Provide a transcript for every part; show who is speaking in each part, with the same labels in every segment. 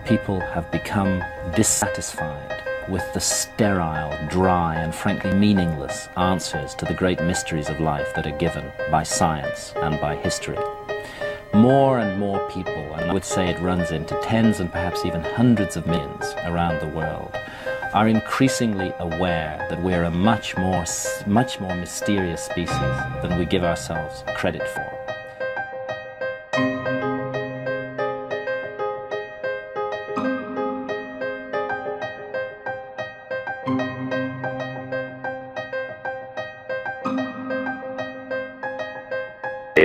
Speaker 1: people have become dissatisfied with the sterile, dry, and frankly meaningless answers to the great mysteries of life that are given by science and by history. More and more people, and I would say it runs into tens and perhaps even hundreds of millions around the world, are increasingly aware that we're a much more mysterious species than we give ourselves credit for.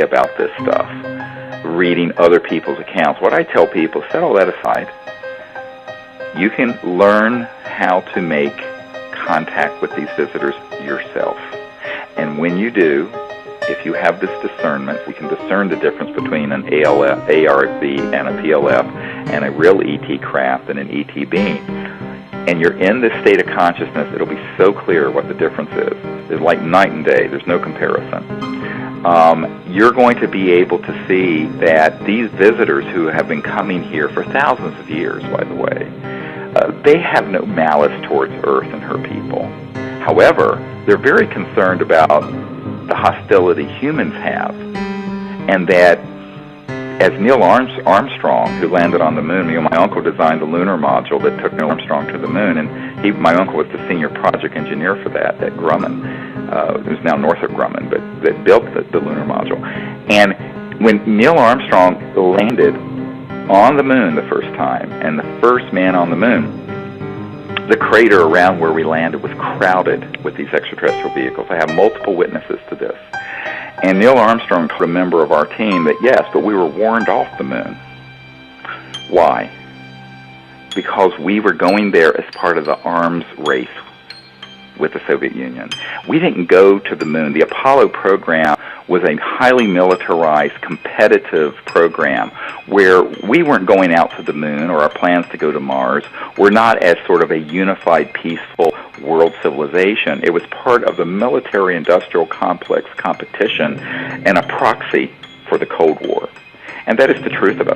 Speaker 2: About this stuff, reading other people's accounts. What I tell people, set all that aside. You can learn how to make contact with these visitors yourself. And when you do, if you have this discernment, we can discern the difference between an ARV and a PLF and a real ET craft and an ET being. And you're in this state of consciousness, it'll be so clear what the difference is. It's like night and day. There's no comparison. You're going to be able to see that these visitors who have been coming here for thousands of years, by the way, they have no malice towards Earth and her people. However, they're very concerned about the hostility humans have, and that as Neil Armstrong, who landed on the moon, my uncle designed the lunar module that took Neil Armstrong to the moon, and my uncle was the senior project engineer for that at Grumman. It was now Northrop Grumman, but that built the lunar module. And when Neil Armstrong landed on the moon the first time, and the first man on the moon, the crater around where we landed was crowded with these extraterrestrial vehicles. I have multiple witnesses to this. And Neil Armstrong told a member of our team that yes, but we were warned off the moon. Why? Because we were going there as part of the arms race with the Soviet Union. We didn't go to the moon. The Apollo program was a highly militarized, competitive program where we weren't going out to the moon, or our plans to go to Mars were not as sort of a unified, peaceful world civilization. It was part of the military-industrial complex competition and a proxy for the Cold War. And that is the truth about it.